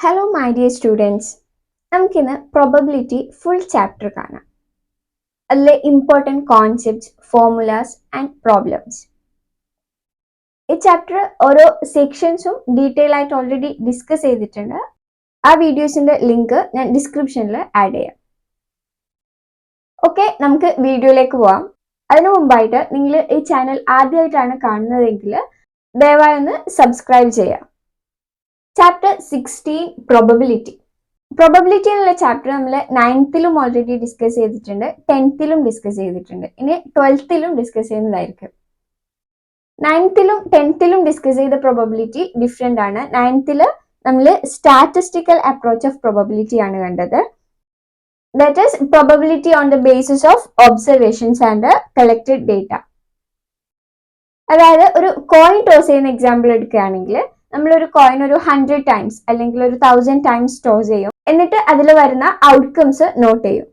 Hello, my dear students. നമുക്കിന്ന് probability full chapter കാണാം. അതിലെ important concepts, formulas and problems. ഈ ചാപ്റ്റർ ഓരോ സെക്ഷൻസും ഡീറ്റെയിൽ ആയിട്ട് ഓൾറെഡി ഡിസ്കസ് ചെയ്തിട്ടുണ്ട്. ആ വീഡിയോസിന്റെ ലിങ്ക് ഞാൻ ഡിസ്ക്രിപ്ഷനിൽ ആഡ് ചെയ്യാം. ഓക്കെ, നമുക്ക് വീഡിയോയിലേക്ക് പോവാം. അതിനു മുമ്പായിട്ട് നിങ്ങൾ ഈ ചാനൽ ആദ്യമായിട്ടാണ് കാണുന്നതെങ്കിൽ ദയവായി ഒന്ന് സബ്സ്ക്രൈബ് ചെയ്യാം. Chapter 16 probability. പ്രോബബിലിറ്റി എന്നുള്ള ചാപ്റ്റർ നമ്മൾ 9th ഓൾറെഡി ഡിസ്കസ് ചെയ്തിട്ടുണ്ട്, 10th ഡിസ്കസ് ചെയ്തിട്ടുണ്ട്, ഇനി 12th ഡിസ്കസ് ചെയ്യുന്നതായിരിക്കും. 9th 10th ഡിസ്കസ് ചെയ്ത പ്രോബബിലിറ്റി ഡിഫറെന്റ് ആണ്. 9th നമ്മൾ സ്റ്റാറ്റിസ്റ്റിക്കൽ അപ്രോച്ച് ഓഫ് പ്രോബബിലിറ്റി ആണ് കണ്ടത്. That is probability on the basis of observations and collected data. അതായത് ഒരു കോയിൻ ടോസ് ചെയ്യുന്ന എക്സാമ്പിൾ എടുക്കുകയാണെങ്കിൽ നമ്മളൊരു കോയിൻ ഒരു 100 ടൈംസ് അല്ലെങ്കിൽ ഒരു 1000 ടൈംസ് ടോസ് ചെയ്യും, എന്നിട്ട് അതിൽ വരുന്ന ഔട്ട്കംസ് നോട്ട് ചെയ്യും.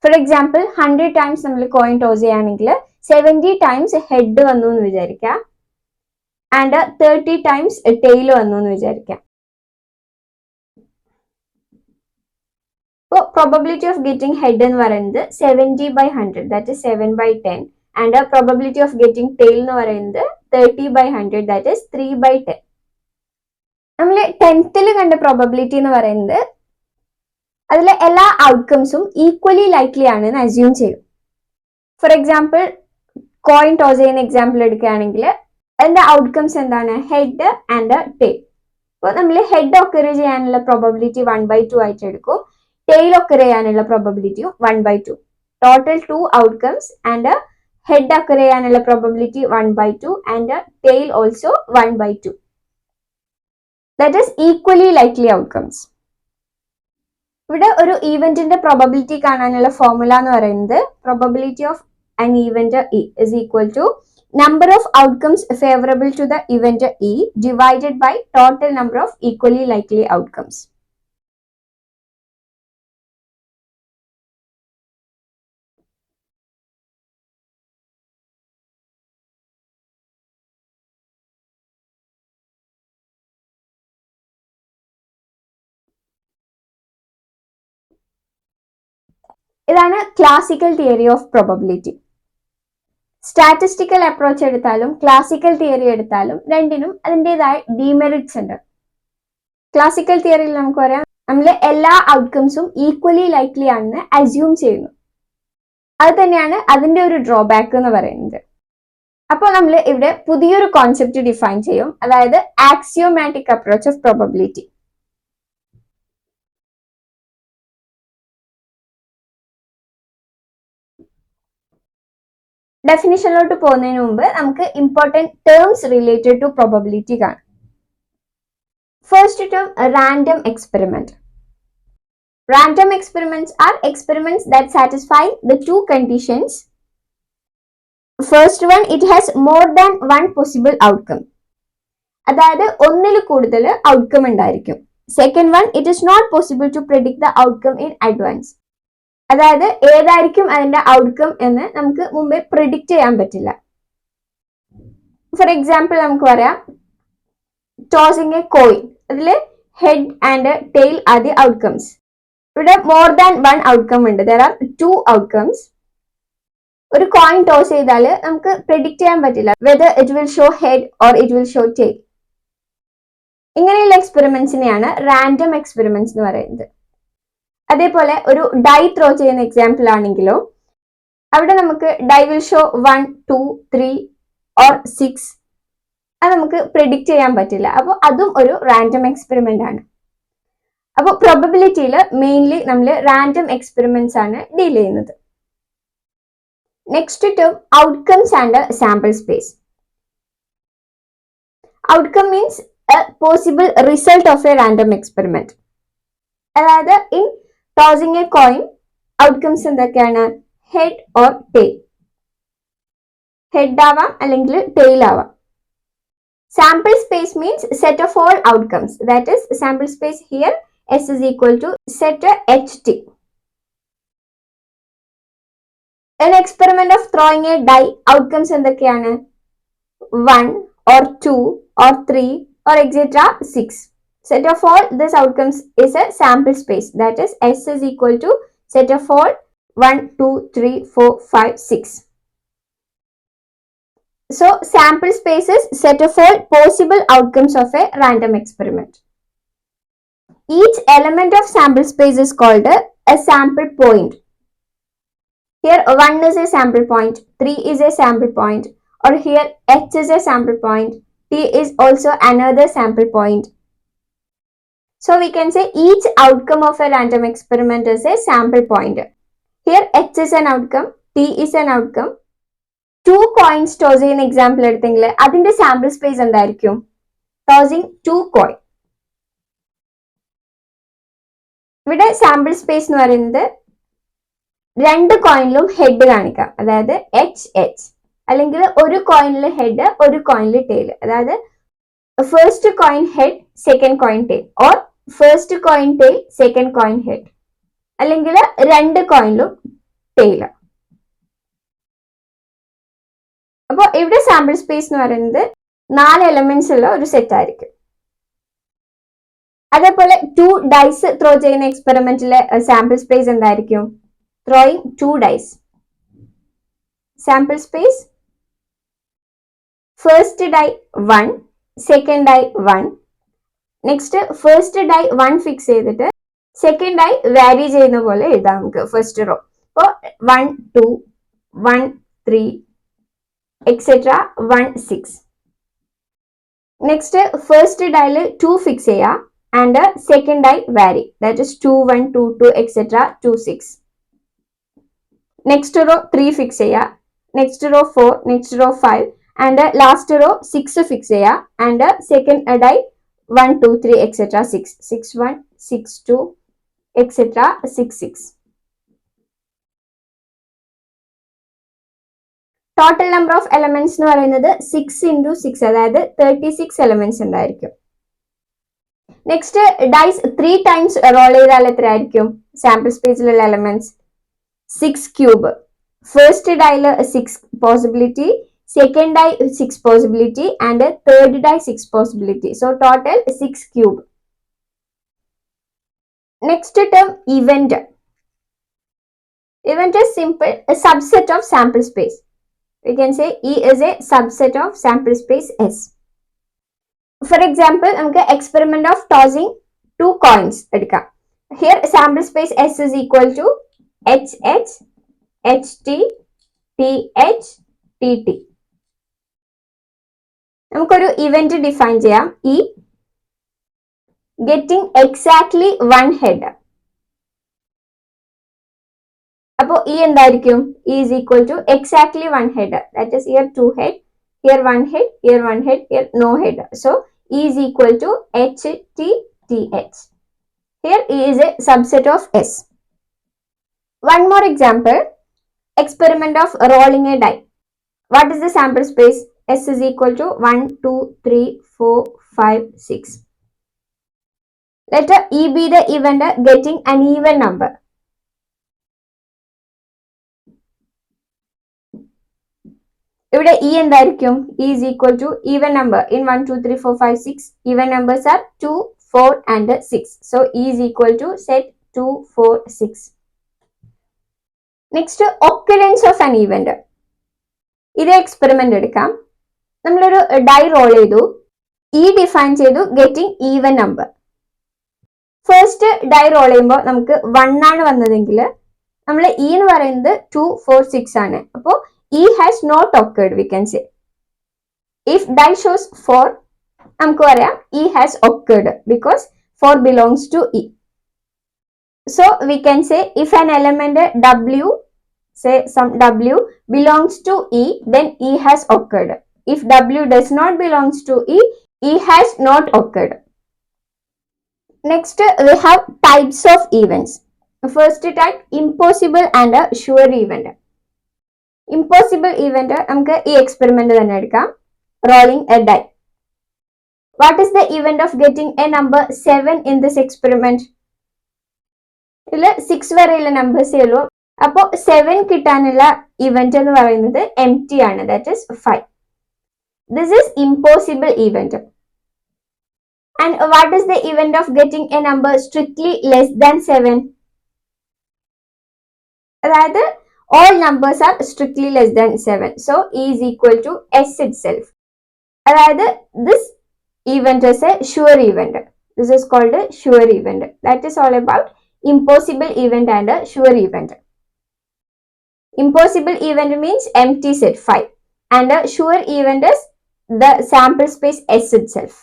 ഫോർ എക്സാമ്പിൾ 100 ടൈംസ് നമ്മൾ കോയിൻ ടോസ് ചെയ്യുകയാണെങ്കിൽ 70 ടൈംസ് ഹെഡ് വന്നു എന്ന് വിചാരിക്കാം ആൻഡ് 30 ടൈംസ് ടെയിൽ വന്നു എന്ന് വിചാരിക്കാം. ഇപ്പോൾ പ്രോബബിലിറ്റി ഓഫ് ഗെറ്റിംഗ് ഹെഡ് എന്ന് പറയുന്നത് 70/100, that is 7/10, and probability of getting tail എന്ന് പറയുന്നത് 30/100, ദാറ്റ് ഇസ് 3/10. നമ്മൾ 10th കണ്ട പ്രോബബിലിറ്റി എന്ന് പറയുന്നത് അതിലെ എല്ലാ ഔട്ട്കംസും ഈക്വലി ലൈക്ലി ആണെന്ന് അസ്യൂം ചെയ്യും. ഫോർ എക്സാമ്പിൾ കോയിൻ ടോസ് ചെയ്യുന്ന എക്സാമ്പിൾ എടുക്കുകയാണെങ്കിൽ അതിന്റെ ഔട്ട്കംസ് എന്താണ്? Head and tail. അപ്പോൾ നമ്മൾ ഹെഡ് ഒക്കർ ചെയ്യാനുള്ള പ്രോബബിലിറ്റി 1/2 ആയിട്ട് എടുക്കും, ടെയിൽ ഒക്കർ ചെയ്യാനുള്ള പ്രോബബിലിറ്റിയും 1/2. Total 2 outcomes and head occur ചെയ്യാനുള്ള probability 1/2 and tail also 1/2. That is equally likely outcomes. ഇവിടെ ഒരു ഈവന്റിന്റെ പ്രോബബിലിറ്റി കാണാനുള്ള ഫോർമുല എന്ന് പറയുന്നത് probability of an event E is equal to number of outcomes favorable to the event E divided by total number of equally likely outcomes. ഇതാണ് classical theory of probability. Statistical approach എടുത്താലും classical theory എടുത്താലും രണ്ടിനും അതിൻ്റെതായ demerits ഉണ്ട്. Classical തിയറിയിൽ നമുക്ക് പറയാം നമ്മൾ എല്ലാ ഔട്ട്കംസും ഈക്വലി ലൈക്ലി ആണെന്ന് അസ്യൂം ചെയ്യുന്നു. അത് തന്നെയാണ് അതിന്റെ ഒരു ഡ്രോബാക്ക് എന്ന് പറയുന്നത്. അപ്പോൾ നമ്മൾ ഇവിടെ പുതിയൊരു കോൺസെപ്റ്റ് ഡിഫൈൻ ചെയ്യും, അതായത് ആക്സിയോമാറ്റിക് അപ്രോച്ച് ഓഫ് പ്രോബബിലിറ്റി. ഡെഫിനിഷനിലോട്ട് പോകുന്നതിന് മുമ്പ് നമുക്ക് important terms related to probability കാണാം. First term random experiment. Random experiments are experiments that satisfy the two conditions. First one, it has more than one possible outcome. അതായത് ഒന്നിൽ കൂടുതൽ outcome ഉണ്ടായിരിക്കും. Second one, it is not possible to predict the outcome in advance. അതായത് ഏതായിരിക്കും അതിന്റെ outcome എന്ന് നമുക്ക് മുമ്പേ പ്രെഡിക്റ്റ് ചെയ്യാൻ പറ്റില്ല. ഫോർ എക്സാമ്പിൾ നമുക്ക് പറയാം ടോസിങ് എ കോയിൻ, അതിൽ head and tail are the outcomes. ഇവിടെ മോർ ദാൻ വൺ ഔട്ട്കം ഉണ്ട്, ദർ ആർ 2 ഔട്ട്കംസ്. ഒരു കോയിൻ ടോസ് ചെയ്താൽ നമുക്ക് പ്രെഡിക്റ്റ് ചെയ്യാൻ പറ്റില്ല whether it will show head or it will show tail. ഇങ്ങനെയുള്ള എക്സ്പെരിമെന്റ്സിനെയാണ് റാൻഡം എക്സ്പെരിമെന്റ്സ് എന്ന് പറയുന്നത്. അതേപോലെ ഒരു ഡൈ ത്രോ ചെയ്യുന്ന എക്സാമ്പിൾ ആണെങ്കിലോ അവിടെ നമുക്ക് ഡൈ വിൽ ഷോ 1, 2, 3 ഓർ 6, അത് നമുക്ക് പ്രെഡിക്റ്റ് ചെയ്യാൻ പറ്റില്ല. അപ്പോൾ അതും ഒരു റാൻഡം എക്സ്പെരിമെന്റ് ആണ്. അപ്പോൾ പ്രോബബിലിറ്റിയിൽ മെയിൻലി നമ്മൾ റാൻഡം എക്സ്പെരിമെന്റ്സ് ആണ് ഡീൽ ചെയ്യുന്നത്. Next term outcomes and sample space. Outcome means a possible result of a random experiment. അതായത് in tossing a coin outcomes എന്തൊക്കെയാണ്? Head or tail. ഹെഡ് ആവാം അല്ലെങ്കിൽ ടെയിൽ ആവാം. Sample space means set of all outcomes, that is sample space here S is equal to set HT. An experiment of throwing a die, outcomes എന്തൊക്കെയാണ്? 1 or 2 or 3 or etc. 6. Set of all these outcomes is a sample space, that is S is equal to set of all 1, 2, 3, 4, 5, 6. So sample space is set of all possible outcomes of a random experiment. Each element of sample space is called a sample point. Here 1 is a sample point, 3 is a sample point, or here H is a sample point, T is also another sample point. So we can say each outcome of a random experiment is a sample point. Here H is an outcome, T is an outcome. 2 coins toss ചെയ്യുന്ന example എടുത്തെങ്കിൽ അതിന്റെ sample space എന്തായിരിക്കും? Tossing 2 coin. ഇവിടെ sample space എന്ന് പറയുന്നത് 2 കോയിനിലും head കാണിക്കാം, അതായത് H H, അല്ലെങ്കിൽ ഒരു കോയിനിൽ ഹെഡ് ഒരു കോയിനിൽ ടെയിൽ, അതായത് first coin head second coin tail, or first coin tail second coin head, അല്ലെങ്കിൽ 2 കോയിനിലും ടെയിൽ. അപ്പോൾ ഇവിടെ സാമ്പിൾ സ്പേസ് എന്ന് പറയുന്നത് 4 എലമെന്റ്സ് ഉള്ള ഒരു സെറ്റ് ആയിരിക്കും. അതേപോലെ 2 ഡൈസ് ത്രോ ചെയ്യുന്ന എക്സ്പെരിമെന്റിലെ സാമ്പിൾ സ്പേസ് എന്തായിരിക്കും? Throwing 2 dice. Sample space first die 1, second die 1, next first die 1 fix ചെയ്തിട്ട് സെക്കൻഡ് ഡൈ വാരി ചെയ്യുന്ന പോലെ എഴുതാം നമുക്ക് ഫസ്റ്റ് റോ. അപ്പോൾ 1, 2, 1, 3, etc. 1, 6. നെക്സ്റ്റ് ഫസ്റ്റ് ഡൈയിൽ 2 ഫിക്സ് ചെയ്യുക and second die vary, that is 2, 1, 2, 2, etc. 2, 6. Next row 3 fix ചെയ്യുക, next row 4, next row 5, and last row 6 fix ചെയ്യുക and second die 1, 2, 3, etc. 6, 6, 1, 6, 2, etc. 6, 6. Total number of elements എന്ന് പറയുന്നത് 6 into 6, അതായത് 36 elements ഉണ്ടായിരിക്കും. Next dyes 3 times role ചെയ്താൽ എത്ര ആയിരിക്കും sample സ്പേസിലുള്ള എലമെന്റ്സ്? 6 ക്യൂബ്. ഫസ്റ്റ് ഡൈയിൽ 6 possibility, second die 6 possibility, and third die 6 possibility. So total 6 cube. Next term event. Event is simple, a subset of sample space. We can say E is a subset of sample space S. For example, നമുക്ക് experiment of tossing 2 coins എടുക്കാം. Here sample space S is equal to HH, HT, TH, TT. നമുക്കൊരു event define ചെയ്യാം. E getting exactly 1 head. അപ്പോൾ E എന്തായിരിക്കും? E is equal to exactly 1 head. That is here 2 head, here 1 head, here 1 head, here no head. So E is equal to HTTH. Here E is a subset of S. One more example. Experiment of rolling a die. What is the sample space? S is equal to 1, 2, 3, 4, 5, 6. Let E be the event getting an even number. ഇവിടെ E എന്തായിരിക്കും? E is equal to even number. In 1, 2, 3, 4, 5, 6, even numbers are 2, 4 and 6. So E is equal to set 2, 4, 6. Next, occurrence of an event. ഇത് experiment എടുക്കാം. നമ്മളൊരു die roll ചെയ്തു, E define ചെയ്തു getting even number. First die roll ചെയ്യുമ്പോൾ നമുക്ക് 1 ആണ് വന്നതെങ്കിൽ നമ്മൾ E എന്ന് പറയുന്നത് 2, 4, 6 ആണ്. അപ്പോൾ E has not occurred, we can say. If die shows 4, നമുക്ക് പറയാം E has occurred because 4 belongs to E. So we can say if an element W, say some W belongs to E, then E has occurred. If W does not belongs to E, E has not occurred. Next we have types of events. First type, impossible and a sure event. Impossible event നമുക്ക് ഈ experiment തന്നെ എടുക്കാം. Rolling a die. What is the event of getting a number 7 in this experiment? ഇതിൽ 6 വരെയുള്ള നമ്പേഴ്സേ ഉള്ളൂ. അപ്പോൾ 7 കിട്ടാനുള്ള event എന്ന് പറയുന്നത് empty ആണ്, that is 5. This is impossible event. And what is the event of getting a number strictly less than 7? അതായത് all numbers are strictly less than 7. So E is equal to S itself. അതായത് this event is a sure event. This is called a sure event. That is all about impossible event and a sure event. Impossible event means empty set 5 and a sure event is the sample space S itself.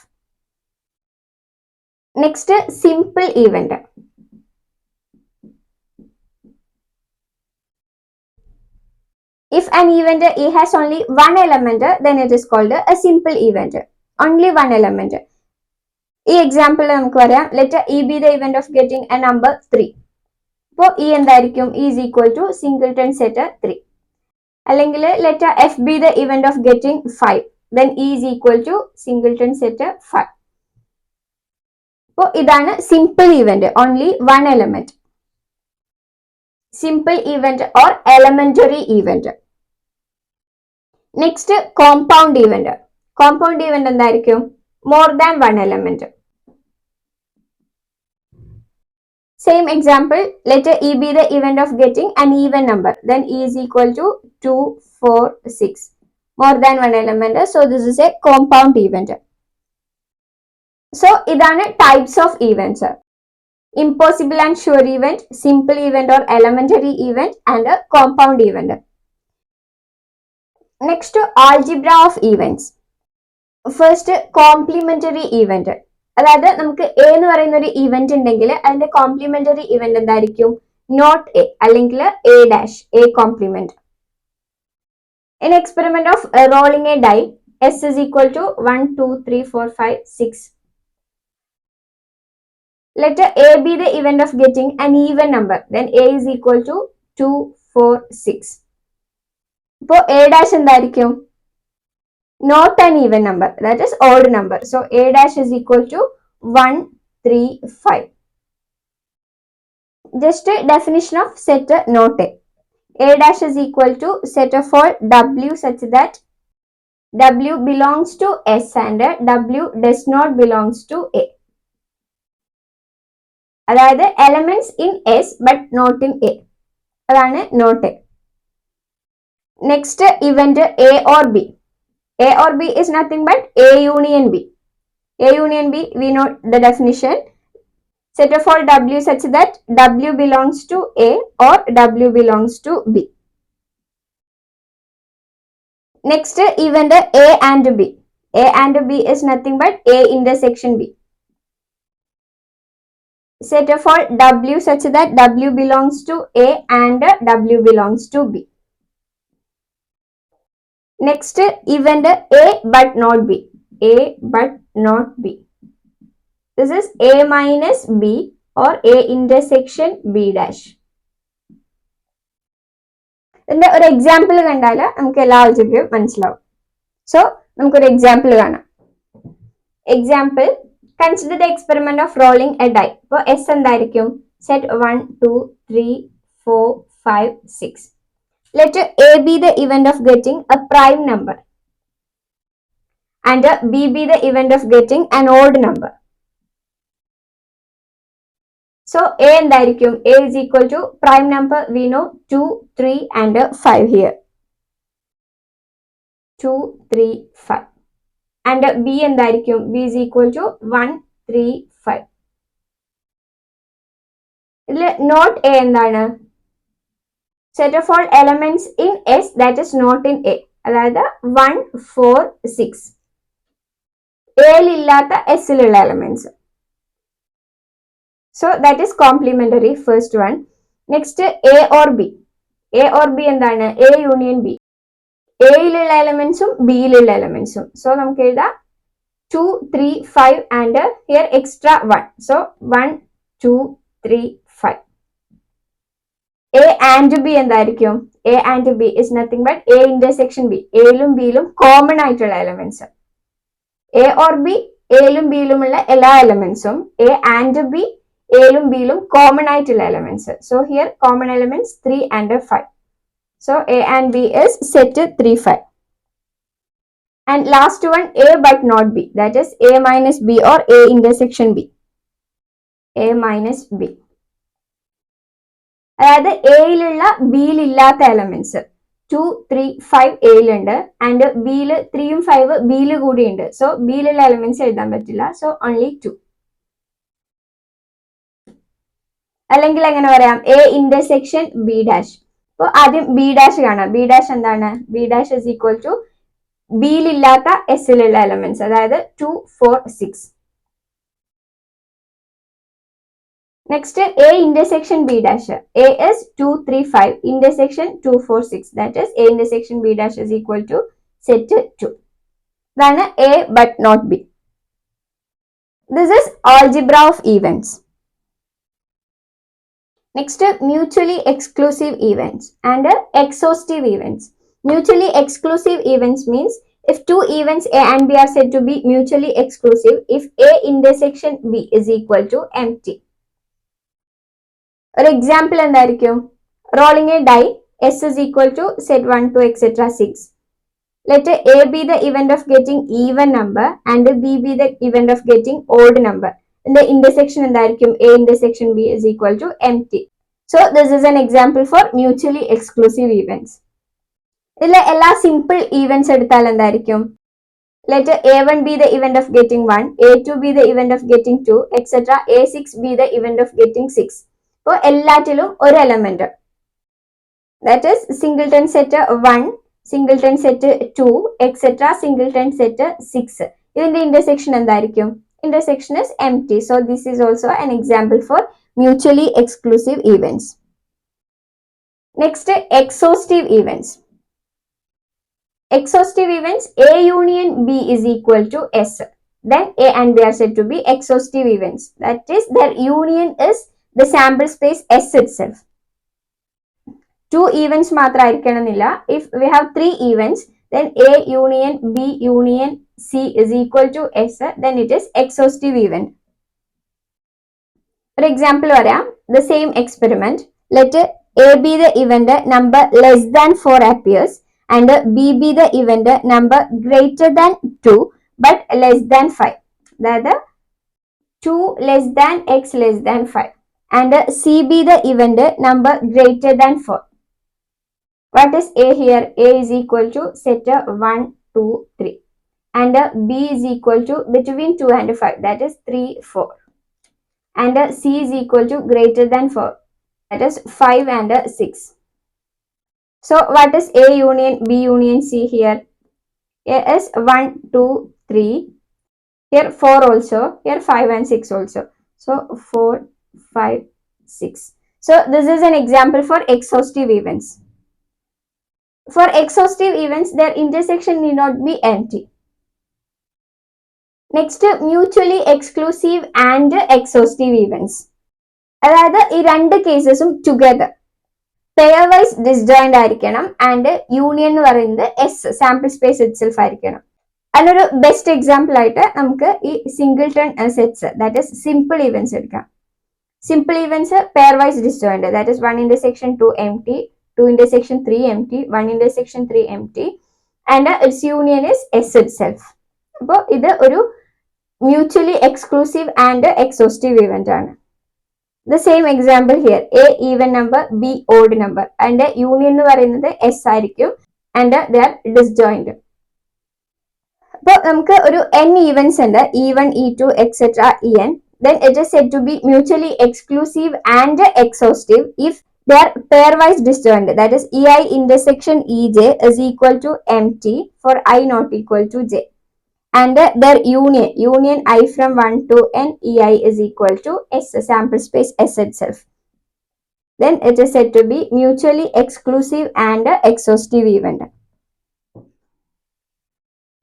Next, simple event. If an event E has only one element, then it is called a simple event. Only one element. ഈ example നമുക്ക് പറയാം let E be the event of getting a number 3. അപ്പോൾ E എന്തായിരിക്കും is equal to singleton set 3. അല്ലെങ്കിൽ let F be the event of getting 5, then E is equal to singleton set 5. അപ്പോൾ ഇതാണ് simple event, only one element. Simple event or elementary event. Next compound event. Compound event എന്തായിരിക്കും? More than one element. Same example, let E be the event of getting an even number, then E is equal to 2, 4, 6. More than one element, so this is a compound event. So idana types of events: impossible and sure event, simple event or elementary event, and a compound event. Next, algebra of events. First, complementary event. അതായത് നമുക്ക് A എന്ന് പറയുന്ന ഒരു event ഉണ്ടെങ്കിൽ അതിന്റെ complementary event എന്തായിരിക്കും? Not A അല്ലെങ്കിൽ A dash, A complement. In experiment of rolling a die, S is equal to 1, 2, 3, 4, 5, 6. Let A be the event of getting an even number, then A is equal to 2, 4, 6. ഇപ്പോൾ A dash എന്തായിരിക്കും? Not an even number, that is odd number. So A dash is equal to 1, 3, 5. Just a definition of set not A. A dash is equal to set of all W such that W belongs to S and W does not belongs to A. അതായത് elements in S but not in A. അതാണ് not A. Next event A or B. A or B is nothing but A union B. A union B, we know the definition. Set of all W such that W belongs to A or W belongs to B. Next event A and B. A and B is nothing but A intersection B. Set of all W such that W belongs to A and W belongs to B. Next event A but not B. A but not B. This is A minus B or A intersection B dash. ഇതിന്റെ ഒരു example കണ്ടാൽ നമുക്ക് എല്ലാ ആൾജിബ്രയും മനസ്സിലാവും. So നമുക്കൊരു example കാണാം. Example, consider the experiment of rolling a die. ഇപ്പോൾ S എന്തായിരിക്കും? Set 1, 2, 3, 4, 5, 6. Let A be the event of getting a prime number and B be the event of getting an odd number. So A എന്തായിരിക്കും? A is equal to prime number, we know 2, 3 and 5 here. 2, 3, 5. And B എന്തായിരിക്കും? B is equal to 1, 3, 5. ഇതിൽ not A എന്താണ്? Set of all elements in S that is not in A. അതായത് 1, 4, 6. എയിലില്ലാത്ത എസിലുള്ള elements. So that is complementary, first one. Next A or B. A or B എന്താണ്? A union B. എയിലുള്ള എലമെന്റ്സും ബിയിലുള്ള എലമെന്റ്സും. So നമുക്ക് എഴുതാം 2, 3, 5 and here extra 1. So 1, 2, 3, 5. A and B എന്തായിരിക്കും? A and B is nothing but A intersection B. എയിലും ബിയിലും common ആയിട്ടുള്ള elements. A or B എയിലും ബിയിലുമുള്ള എല്ലാ എലമെന്റ്സും A and B എയിലും ബിയിലും കോമൺ ആയിട്ടുള്ള elements. So here common elements 3 and 5. So A and B is set 3, 5. And last one, A but not B, that is A minus B or A intersection B. A minus B. അതായത് എയിലുള്ള ബിയിൽ ഇല്ലാത്ത elements 2, 3, 5 എയിലുണ്ട് and ബിയിൽ 3ഉം 5 ബിയിൽ കൂടി ഉണ്ട്. So ബിയിലുള്ള elements എഴുതാൻ പറ്റില്ല. So only 2. അല്ലെങ്കിൽ എങ്ങനെ പറയാം, എ ഇന്റർസെക്ഷൻ ബി ഡാഷ്. അപ്പോൾ ആദ്യം ബി ഡാഷ് കാണാം. ബി ഡാഷ് എന്താണ്? B dash is equal to ബിയിലില്ലാത്ത എസിലുള്ള എലമെന്റ്സ്, അതായത് 2, 4, 6. Next, A intersection B dash. A is 2, 3, 5. Intersection 2, 4, 6. That is A intersection B dash is equal to set 2. Then A but not B. This is algebra of events. Next, mutually exclusive events and exhaustive events. Mutually exclusive events means if two events A and B are said to be mutually exclusive if A intersection B is equal to empty. ഒരു example എന്തായിരിക്കും? Rolling a die S is equal to set 1, 2, etc. 6. Let A be the event of getting even number and B be the event of getting odd number. In the intersection എന്തായിരിക്കും? A intersection B is equal to empty. So this is an example for mutually exclusive events. ഇതിലെ എല്ലാ simple events എടുത്താൽ എന്തായിരിക്കും? Let A1 be the event of getting 1, A2 be the event of getting 2, etc. A6 be the event of getting 6. അപ്പോൾ എല്ലാറ്റിലും ഒരു element, that is singleton set 1, singleton set 2, etcetera singleton set 6. ഇതിന്റെ intersection എന്തായിരിക്കും? Intersection is empty. So this is also an example for mutually exclusive events. Next, exhaustive events. Exhaustive events, A union B is equal to S. Then A and B are said to be exhaustive events. That is, their union is the sample space S itself. Two events മാത്രമായിരിക്കണമെന്നില്ല. If we have three events, then A union B union C is equal to S, then it is exhaustive event. For example, the same experiment. Let A be the event number less than 4 appears and B be the event number greater than 2 but less than 5. That is 2 less than x less than 5. And C be the event number greater than 4. What is A here? A is equal to set 1, 2, 3. And B is equal to between 2 and 5. That is 3, 4. And C is equal to greater than 4. That is 5 and 6. So what is A union B union C here? A is 1, 2, 3. Here 4 also. Here 5 and 6 also. So 4, 5, 6. So this is an example for exhaustive events. For exhaustive events, their intersection need not be empty. Next, mutually exclusive and exhaustive events. അതായത് ഈ രണ്ട് കേസസും together pair vice disjoint ആയിരിക്കണം and union എന്ന് പറയുന്നത് S sample space itself ആയിരിക്കണം. അതിനൊരു best example ആയിട്ട് നമുക്ക് ഈ singleton sets, that is simple events എടുക്കാം. Simple events pairwise disjoint, that is 1 intersection 2 empty, 2 intersection 3 empty, 1 intersection 3 empty, and its union is S itself. അപ്പോൾ ഇത് ഒരു mutually exclusive and exhaustive event ആണ്. The same example here, A even number, B odd number, and union എന്ന് പറയുന്നത് S ആയിരിക്കും and they are disjoint. അപ്പോൾ നമുക്ക് ഒരു n events ഉണ്ട്, E1, E2, etc. En. Then it is said to be mutually exclusive and exhaustive if they are pairwise disjoint. That is, EI intersection EJ is equal to empty for I not equal to J. And their union I from 1 to n EI is equal to S, sample space S itself. Then it is said to be mutually exclusive and exhaustive event.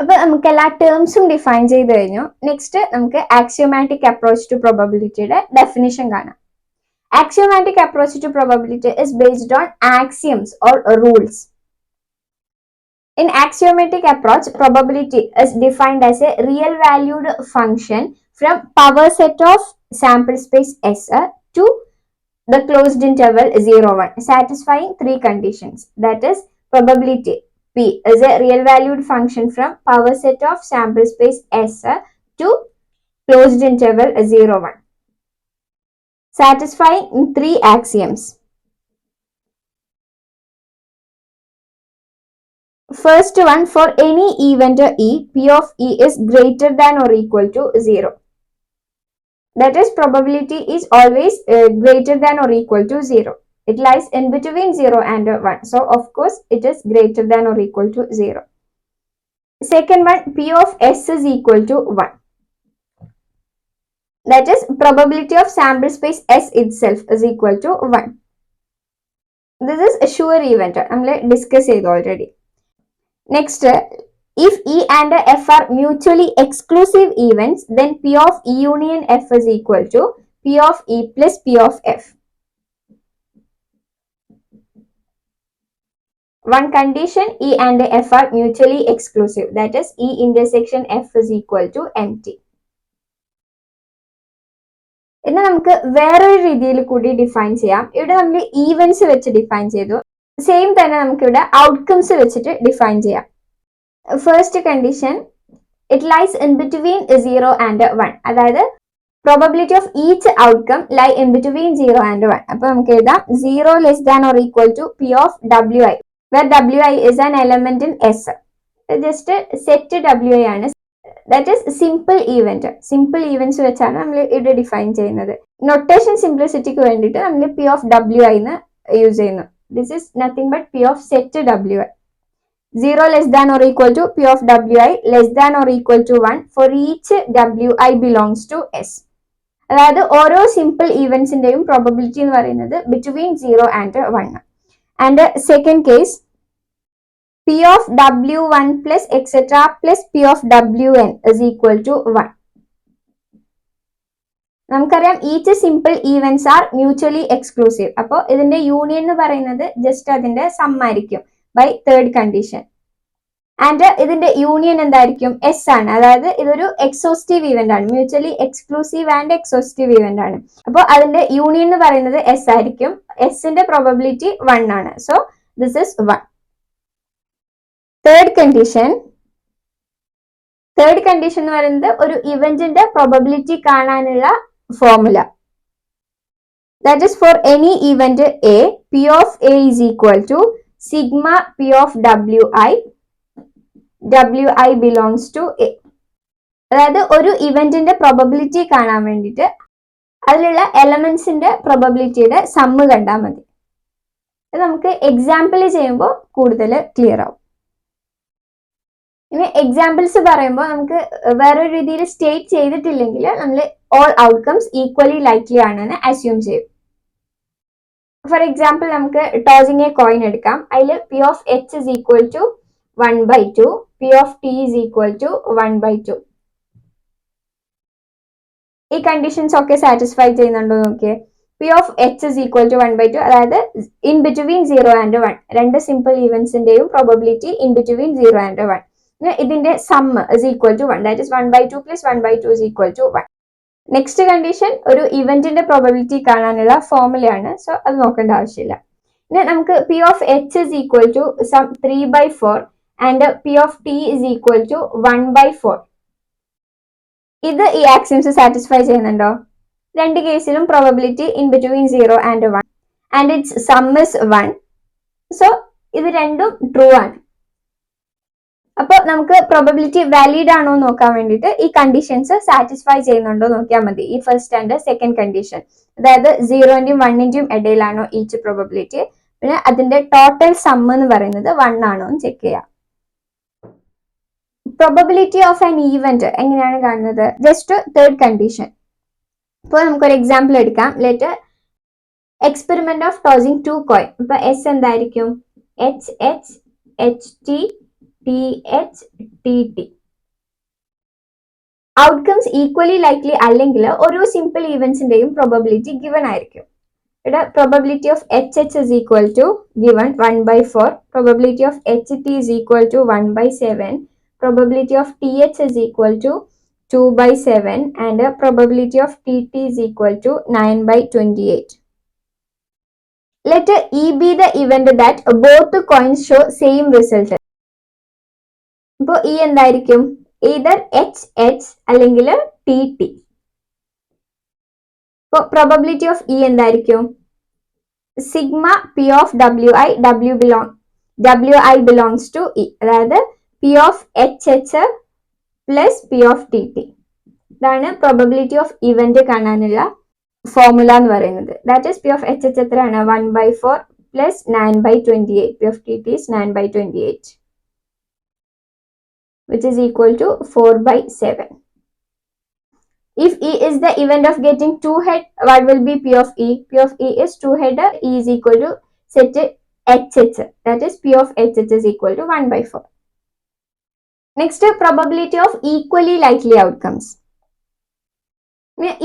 അപ്പോൾ നമുക്ക് എല്ലാ ടേംസും define ചെയ്ത് കഴിഞ്ഞു. Next നമുക്ക് axiomatic approach to പ്രോബബിലിറ്റിയുടെ definition കാണാം. Axiomatic approach to probability is based on axioms or rules. In axiomatic approach, probability is defined as a real valued function from power set of sample space S to the closed interval 0, 1, satisfying three conditions. That is probability. P is a real valued function from power set of sample space S to closed interval 0, 1. Satisfying 3 axioms. First one, for any event E, P of E is greater than or equal to 0. That is, probability is always greater than or equal to 0. It lies in between 0 and 1. So, of course, it is greater than or equal to 0. Second one, P of S is equal to 1. That is, probability of sample space S itself is equal to 1. This is a sure event. I am discuss it already. Next, if E and F are mutually exclusive events, then P of E union F is equal to P of E plus P of F. One condition, E and F are mutually exclusive. That is, E intersection F is equal to empty. എന്നാൽ നമുക്ക് വേറൊരു രീതിയിൽ കൂടി define ചെയ്യാം. ഇവിടെ നമ്മൾ events വെച്ച് define ചെയ്തു. സെയിം തന്നെ നമുക്ക് ഇവിടെ ഔട്ട്കംസ് വെച്ചിട്ട് ഡിഫൈൻ ചെയ്യാം. First condition, it lies in between 0 and 1. അതായത് probability of each outcome lie in between 0 and 1. അപ്പൊ നമുക്ക് എഴുതാം 0 less than or equal to P of WI, where WI is an element in S. Just set WI ആണ്. That is simple event. Simple events വെച്ചാണ് നമ്മൾ ഇവിടെ define ചെയ്യുന്നത്. Notation സിംപ്ലിസിറ്റിക്ക് വേണ്ടിയിട്ട് നമ്മൾ പി ഓഫ് WI എന്ന് യൂസ് ചെയ്യുന്നു. This is nothing but P of set WI. 0 less than or equal to P of WI less than or equal to 1 for each WI belongs to S. അതായത് ഓരോ simple ഈവന്റ്സിന്റെയും probability എന്ന് പറയുന്നത് between 0 and 1. And second case, P of W1 plus etc plus P of WN is equal to 1. നമുക്കറിയാം each simple events R mutually exclusive. അപ്പോൾ ഇതിന്റെ union എന്ന് പറയുന്നത് ജസ്റ്റ് അതിന്റെ സം ആയിരിക്കും ബൈ തേർഡ് കണ്ടീഷൻ. ആൻഡ് ഇതിന്റെ യൂണിയൻ എന്തായിരിക്കും? S ആണ്. അതായത് ഇതൊരു എക്സോസ്റ്റീവ് ഇവന്റ് ആണ്. Mutually exclusive and exhaustive event ആണ്. അപ്പോൾ അതിന്റെ യൂണിയൻ എന്ന് പറയുന്നത് എസ് ആയിരിക്കും. എസിന്റെ പ്രോബബിലിറ്റി 1 ആണ്. So this is 1. Third condition എന്ന് പറയുന്നത് ഒരു ഇവന്റിന്റെ പ്രോബബിലിറ്റി കാണാനുള്ള formula. That is for any event A, P of A is equal to sigma P of WI belongs to A. അതായത് ഒരു ഇവന്റിന്റെ പ്രോബബിലിറ്റി കാണാൻ വേണ്ടിയിട്ട് അതിലുള്ള എലമെന്റ്സിന്റെ പ്രോബബിലിറ്റിയുടെ സമ്മ് കണ്ടാൽ മതി. ഇത് നമുക്ക് എക്സാമ്പിൾ ചെയ്യുമ്പോൾ കൂടുതൽ ക്ലിയർ ആവും. ഇനി എക്സാമ്പിൾസ് പറയുമ്പോൾ നമുക്ക് വേറൊരു രീതിയിൽ സ്റ്റേറ്റ് ചെയ്തിട്ടില്ലെങ്കിൽ നമ്മൾ ഓൾ ഔട്ട്കംസ് ഈക്വലി ലൈക്ലി ആണെന്ന് അസ്യൂം ചെയ്യും. ഫോർ എക്സാമ്പിൾ നമുക്ക് ടോസിങ് എ കോയിൻ എടുക്കാം. അതിൽ P of H is equal to 1/2, P of T is equal to 1/2. ഈ കണ്ടീഷൻസ് ഒക്കെ സാറ്റിസ്ഫൈ ചെയ്യുന്നുണ്ടോ നോക്കിയേ. P of H is equal to 1/2, അതായത് ഇൻ ബിറ്റ്വീൻ 0 ആൻഡ് 1. രണ്ട് സിമ്പിൾ ഈവന്റ്സിന്റെയും പ്രോബബിലിറ്റി ഇൻ ബിറ്റ്വീൻ 0 ആൻഡ് 1. ഇതിന്റെ sum is equal to 1. That is 1/2 plus 1/2 is equal to 1. Next condition ഒരു ഇവന്റിന്റെ പ്രോബബിലിറ്റി കാണാനുള്ള ഫോർമുലയാണ്. സോ അത് നോക്കേണ്ട ആവശ്യമില്ല. ഇനി നമുക്ക് P of H is equal to some 3/4 and P of T is equal to 1/4. ഇത് ഈ ആക്സിയംസ് സാറ്റിസ്ഫൈ ചെയ്യുന്നുണ്ടോ? രണ്ട് കേസിലും probability in between 0 and 1 and it's some is 1. So ഇത് രണ്ടും ട്രൂ ആണ്. അപ്പോൾ നമുക്ക് പ്രോബബിലിറ്റി വാലിഡ് ആണോ നോക്കാൻ വേണ്ടിയിട്ട് ഈ കണ്ടീഷൻസ് സാറ്റിസ്ഫൈ ചെയ്യുന്നുണ്ടോ നോക്കിയാൽ മതി. ഈ ഫസ്റ്റ് ആൻഡ് സെക്കൻഡ് കണ്ടീഷൻ, അതായത് 0ന്റെയും 1ന്റെയും ഇടയിലാണോ ഈച്ച് പ്രോബബിലിറ്റി, പിന്നെ അതിന്റെ ടോട്ടൽ സം എന്ന് പറയുന്നത് 1 ആണോ എന്ന് ചെക്ക് ചെയ്യാം. പ്രോബബിലിറ്റി ഓഫ് ആൻ ഈവന്റ് എങ്ങനെയാണ് കാണുന്നത്? Just third condition. ഇപ്പോൾ നമുക്കൊരു എക്സാമ്പിൾ എടുക്കാം. Let experiment of tossing 2 coin. ഇപ്പൊ എസ് എന്തായിരിക്കും? HT TT. Outcomes equally likely അല്ലെങ്കിൽ ഓരോ സിമ്പിൾ ഈവന്റ്സിന്റെയും പ്രോബബിലിറ്റി ഗിവൺ ആയിരിക്കും. ഇവിടെ probability of HH is equal to given 1/4, probability of HT is equal to 1/7, probability of TH is equal to 2/7 and probability of TT is equal to 9/28. Let E be the event that both the coins show same result. അപ്പോൾ E എന്തായിരിക്കും? either H H അല്ലെങ്കിൽ T T. അപ്പോൾ probability of E എന്തായിരിക്കും? Sigma P of W I belongs to E, അതായത് P of H H plus P of T T. ഇതാണ് probability of event കാണാനുള്ള formula എന്ന് പറയുന്നത്. That is P of H H എത്രയാണ്? 1/4 plus 9/28. P of T T is 9/28, which is equal to 4/7. If E is the event of getting 2 head, what will be P of E? P of E is 2 head. E is equal to set HH. That is P of HH is equal to 1/4. Next, probability of equally likely outcomes.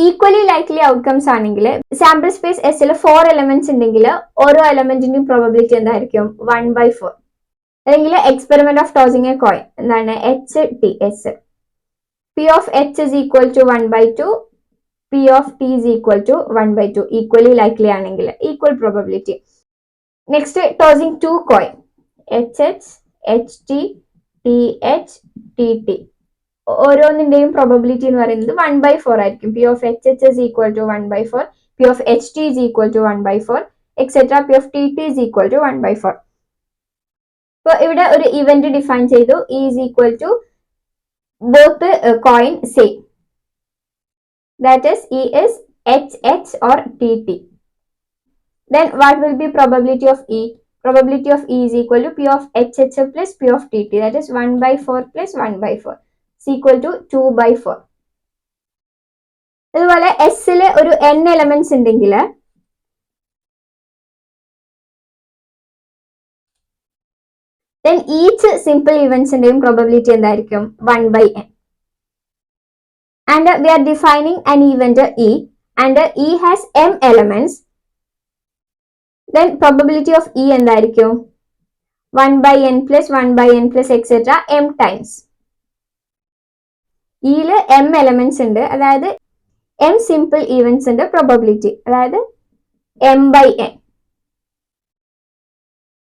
Equally likely outcomes ആണെങ്കിൽ sample space എസിൽ 4 elements ഉണ്ടെങ്കിൽ ഓരോ എലമെന്റിന്റെയും probability എന്തായിരിക്കും? 1/4. അല്ലെങ്കിൽ experiment of tossing a coin എന്താണ്? H T S. P of H is equal to 1/2, P of T is equal to 1/2. Equally likely ആണെങ്കിൽ equal probability. Next, tossing 2 coin H H, H T, T H, T T. ഓരോന്നിന്റെയും probability എന്ന് പറയുന്നത് 1/4 ആയിരിക്കും. P of H H is equal to 1/4, P of H T is equal to 1/4, etcetera. P of T T is equal to 1/4. അപ്പോൾ ഇവിടെ ഒരു event define ചെയ്തു. E is equal to both coin same, that is E is H H or T T. Then what will be probability of E? Probability of E is equal to P of HH plus P of TT. That is 1/4 plus 1/4 is equal to 2/4. അതുപോലെ എസിൽ ഒരു n elements ഉണ്ടെങ്കിൽ then each simple eventsന്റെയും probability എന്തായിരിക്കും? 1/n. And we are defining an event E, and E has m elements. Then probability of E എന്തായിരിക്കും? 1/n plus 1/n plus etc. m times. ഇയിൽ m elements ഉണ്ട്, അതായത് m simple ഈവൻസിന്റെ probability, അതായത് m/n.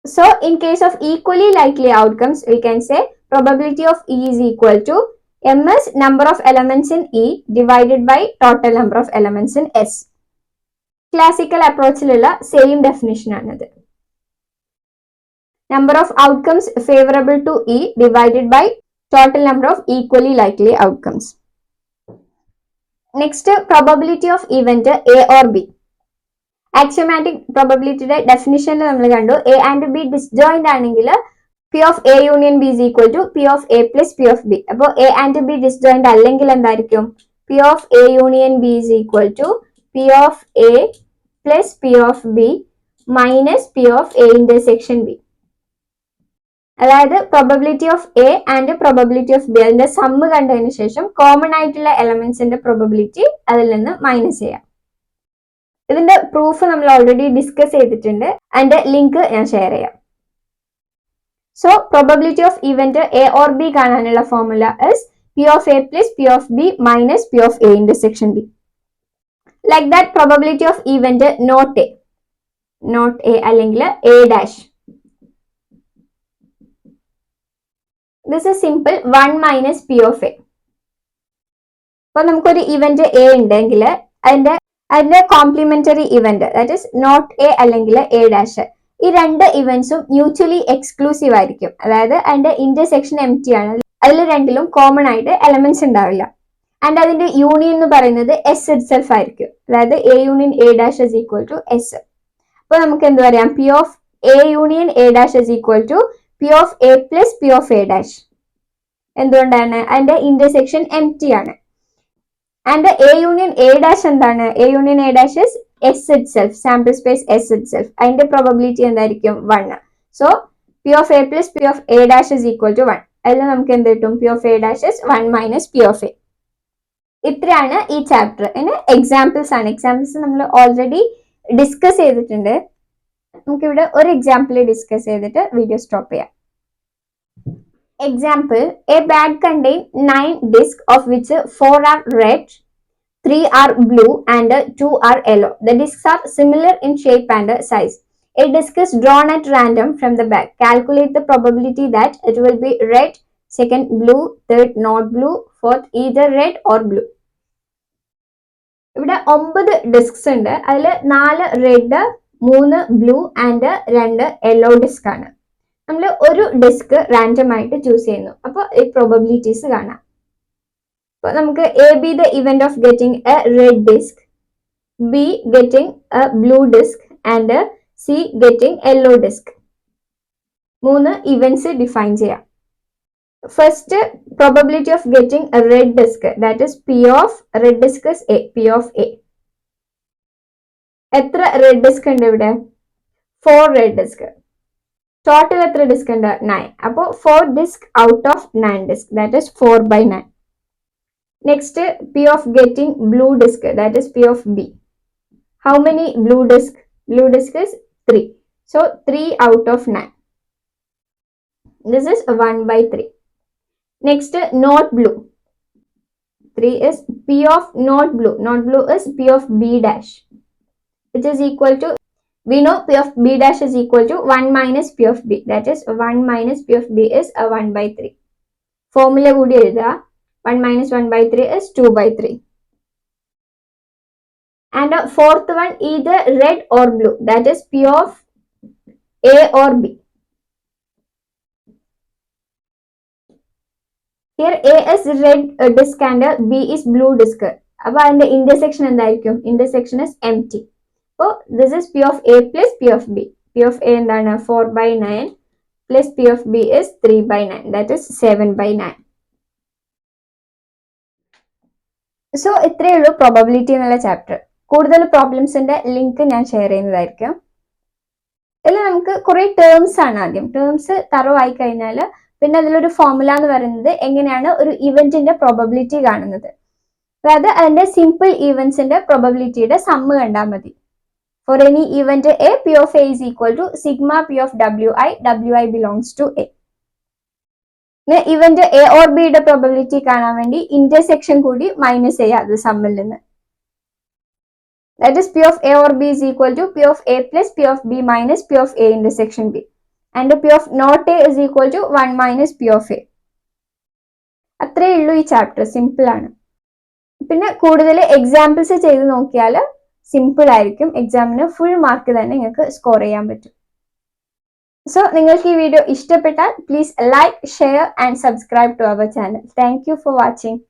So in case of equally likely outcomes, we can say probability of E is equal to m is number of elements in E divided by total number of elements in S. Classical അപ്രോച്ചിലുള്ള same definition ആണിത്. Number of outcomes favourable to E divided by total number of equally likely outcomes. Next, probability of event A or B. Axiomatic പ്രോബബിലിറ്റിയുടെ ഡെഫിനിഷനിൽ നമ്മൾ കണ്ടു, A and B disjoint ആണെങ്കിൽ P of A union B is equal to P of A plus P of B. അപ്പോൾ A and B disjoint അല്ലെങ്കിൽ എന്തായിരിക്കും? P of A union B is equal to P of A plus P of B minus P of A intersection B. അതായത് probability of A and probability of B അതിന്റെ sum കണ്ടതിന് ശേഷം common ആയിട്ടുള്ള എലമെന്റ്സിന്റെ probability അതിൽ നിന്ന് minus ചെയ്യാം. ഇതിന്റെ proof നമ്മൾ ഓൾറെഡി ഡിസ്കസ് ചെയ്തിട്ടുണ്ട്, അതിന്റെ ലിങ്ക് ഞാൻ ഷെയർ ചെയ്യാം. So probability of event A or B കാണാനുള്ള formula is P of A plus P of B minus P of A intersection B. Like that probability of event not A അല്ലെങ്കിൽ A dash. This is simple 1 minus P of A. അപ്പോൾ നമുക്കൊരു event A ഉണ്ടെങ്കിൽ അതിന്റെ complementary event that is not A അല്ലെങ്കിൽ A dash, ഈ രണ്ട് ഇവന്റ്സും mutually exclusive ആയിരിക്കും. അതായത് അതിന്റെ ഇന്റർസെക്ഷൻ എം ടി ആണ്, അതിൽ രണ്ടിലും കോമൺ ആയിട്ട് എലമെന്റ്സ് ഉണ്ടാവില്ല. ആൻഡ് അതിന്റെ യൂണിയൻ എന്ന് പറയുന്നത് എസ് ഇറ്റ് സെൽഫ് ആയിരിക്കും, അതായത് A union A dash is equal to S. അപ്പോൾ നമുക്ക് എന്ത് പറയാം? P of A union A dash is equal to P of A plus P of A dash. എന്തുകൊണ്ടാണ്? അതിന്റെ ഇന്റർസെക്ഷൻ എം ടി ആണ്. And A union A dash എന്താണ്? A union A dash is S itself, sample space S itself. അതിന്റെ പ്രോബബിലിറ്റി എന്തായിരിക്കും? 1. So P of A plus P of A dash is equal to 1. അതിൽ നമുക്ക് എന്ത് കിട്ടും? P of A dash is 1 minus P of A. ഇത്രയാണ് ഈ chapter. ഇനി എക്സാമ്പിൾസ് ആണ്. എക്സാമ്പിൾസ് നമ്മൾ ഓൾറെഡി ഡിസ്കസ് ചെയ്തിട്ടുണ്ട്. നമുക്കിവിടെ ഒരു എക്സാമ്പിൾ ഡിസ്കസ് ചെയ്തിട്ട് വീഡിയോ സ്റ്റോപ്പ് ചെയ്യാം. Example, a bag contains 9 discs of which 4 are red, 3 are blue and 2 are yellow. The discs are similar in shape and size. A disc is drawn at random from the bag. Calculate the probability that it will be red, second blue, third not blue, fourth either red or blue. ഇവിടെ 9 discs ഉണ്ട്. അതിൽ 4 red, 3 blue and 2 yellow disc ആണ്. നമ്മൾ ഒരു disk random ആയിട്ട് choose ചെയ്യുന്നു. അപ്പോൾ ഈ പ്രോബബിലിറ്റീസ് കാണാം. അപ്പോൾ നമുക്ക് A B the event of getting a red disc, B getting a blue disc and C getting yellow disc. 3 events define ചെയ്യാം. First, probability of getting a red disk, that is P of red disk is A, P of A. എത്ര red disc ഉണ്ട് ഇവിടെ? 4 red disc. Total എത്ര disc ഉണ്ട്? 9. അപ്പോൾ 4 disc out of 9 disc, that is 4 by 9. Next, P of getting blue disk, that is P of B. How many blue disk? Blue disk is 3. So 3 out of 9. This is 1 by 3. Next, not blue. 3 is P of not blue. Not blue is P of B dash, which is equal to, we know P of B dash is equal to 1 minus P of B. That is 1 minus P of B is 1 by 3. Formula കൂടി എഴുതുക. 1 minus 1 by 3 is 2 by 3. And fourth one, either red or blue. That is P of A or B. Here A is red disk and B is blue disk. അപ്പോൾ അതിന്റെ intersection എന്തായിരിക്കും? Intersection is empty. അപ്പോൾ this is P of A plus P of B. P of A എന്താണ്? 4 by 9 plus P of B is 3 by 9. That is 7 by 9. So ഇത്രയേ ഉള്ളൂ probability എന്നുള്ള chapter. കൂടുതൽ പ്രോബ്ലംസിന്റെ link ഞാൻ ഷെയർ ചെയ്യുന്നതായിരിക്കും. ഇതിൽ നമുക്ക് കുറെ ടേംസ് ആണ്. ആദ്യം ടേംസ് തറവായി കഴിഞ്ഞാൽ പിന്നെ അതിലൊരു ഫോർമുല എന്ന് പറയുന്നത് എങ്ങനെയാണ് ഒരു ഇവന്റിന്റെ പ്രോബബിലിറ്റി കാണുന്നത്. അതായത് അതിന്റെ സിമ്പിൾ ഇവന്റ്സിന്റെ പ്രോബബിലിറ്റിയുടെ സമ്മ് കണ്ടാൽ മതി. For any event A, P of A is equal to sigma P of WI belongs to A. Event A or ബിയുടെ പ്രോബബിലിറ്റി കാണാൻ വേണ്ടി ഇന്റർസെക്ഷൻ കൂടി മൈനസ് ചെയ്യാം അത് സമ്മിൽ നിന്ന്. That is P of A or B is equal to P of A plus P of B minus P of A intersection B. And P of not A is equal to 1 minus P of A. അത്രയേ ഉള്ളൂ ഈ chapter. Simple ആണ്. പിന്നെ കൂടുതൽ examples ചെയ്ത് നോക്കിയാൽ simple ആയിരിക്കും. എക്സാമിന് ഫുൾ മാർക്ക് തന്നെ നിങ്ങൾക്ക് സ്കോർ ചെയ്യാൻ പറ്റും. സോ നിങ്ങൾക്ക് ഈ വീഡിയോ ഇഷ്ടപ്പെട്ടാൽ please like, share and subscribe to our channel. Thank you for watching.